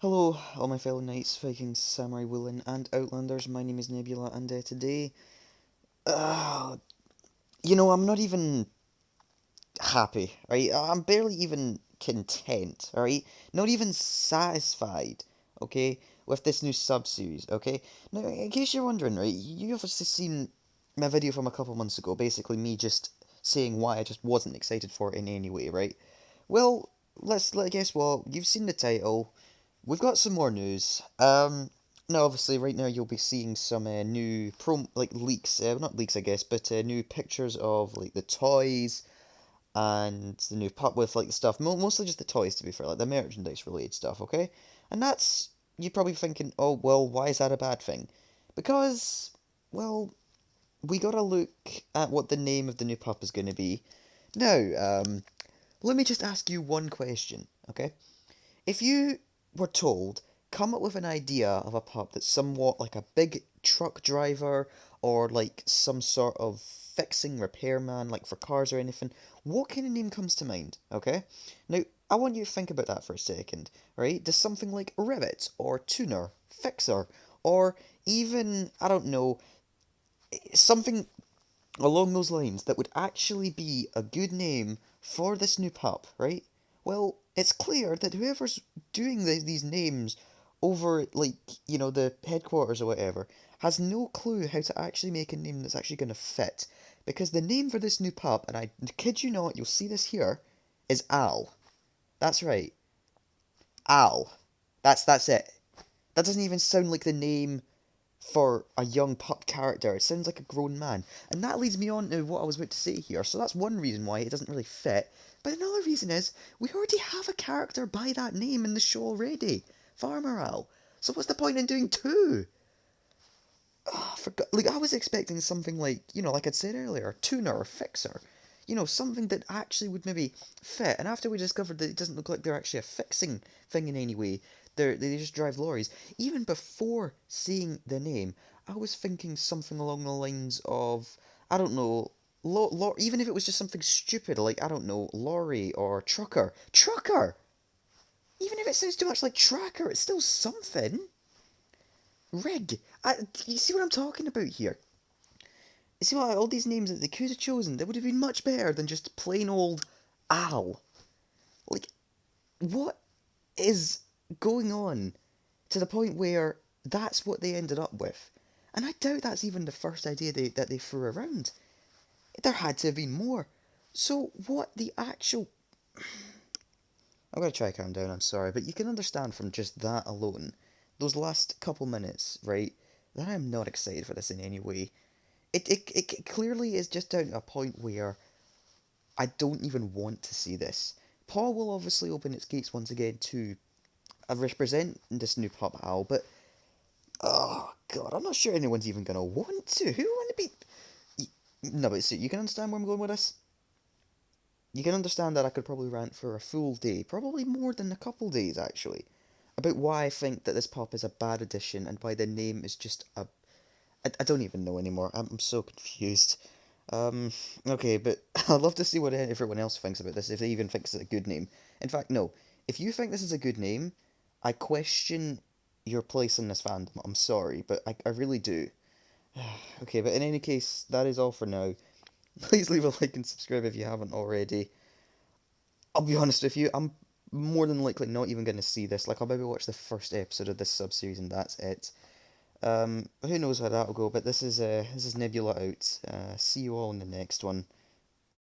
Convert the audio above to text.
Hello, all my fellow knights, Vikings, Samurai, Woolen, and Outlanders. My name is Nebula, and today, uh, I'm not even happy, right? I'm barely even content, right? Not even satisfied, okay, with this new sub-series, okay? Now, in case you're wondering, right, you've obviously seen my video from a couple months ago, basically me just saying why I just wasn't excited for it in any way, right? Well, guess what? You've seen the title. We've got some more news. Now obviously right now you'll be seeing some new leaks, not leaks I guess, but new pictures of like the toys and the new pup with like the stuff. Mostly just the toys to be fair, like the merchandise related stuff. Okay, and that's you're probably thinking, oh well, why is that a bad thing? Because well, we gotta look at what the name of the new pup is going to be. Now, let me just ask you one question, okay? If you were told, come up with an idea of a pup that's somewhat like a big truck driver or like some sort of fixing repairman, like for cars or anything, what kind of name comes to mind? Okay? Now, I want you to think about that for a second, right? Does something like Rivet or Tuner, Fixer, or even, I don't know, something along those lines that would actually be a good name for this new pup, right? Well, it's clear that whoever's doing these names over, like, the headquarters or whatever, has no clue how to actually make a name that's actually going to fit. Because the name for this new pup, and I kid you not, you'll see this here, is Al. That's right, Al. That's it. That doesn't even sound like the name for a young pup character. It sounds like a grown man. And that leads me on to what I was about to say here. So that's one reason why it doesn't really fit. But another reason is we already have a character by that name in the show already. Farmer Al. So what's the point in doing two? Oh, I forgot. Like I was expecting something like, like I'd said earlier, tuner or fixer. Something that actually would maybe fit. And after we discovered that it doesn't look like they're actually a fixing thing in any way, they just drive lorries. Even before seeing the name, I was thinking something along the lines of, I don't know, even if it was just something stupid like, I don't know, lorry or trucker. Trucker! Even if it sounds too much like tracker, it's still something. Rig. You see what I'm talking about here? You see what all these names that they could have chosen, they would have been much better than just plain old Al. Like, what is going on to the point where that's what they ended up with? And I doubt that's even the first idea that they threw around. There had to have been more. So, what the actual. I'm going to try to calm down, I'm sorry, but you can understand from just that alone, those last couple minutes, right, that I'm not excited for this in any way. It clearly is just down to a point where I don't even want to see this. Paul will obviously open its gates once again to represent this new pup Al, but oh god, I'm not sure anyone's even gonna want to. Who want to be? No, but see, you can understand where I'm going with this. You can understand that I could probably rant for a full day, probably more than a couple days actually, about why I think that this pup is a bad addition and why the name is just a. I don't even know anymore. I'm so confused. Okay, but I'd love to see what everyone else thinks about this, if they even think it's a good name. In fact, no. If you think this is a good name, I question your place in this fandom. I'm sorry, but I really do. Okay, but in any case, that is all for now. Please leave a like and subscribe if you haven't already. I'll be honest with you, I'm more than likely not even going to see this. Like, I'll maybe watch the first episode of this sub-series and that's it. Who knows how that'll go, but this is Nebula out. See you all in the next one.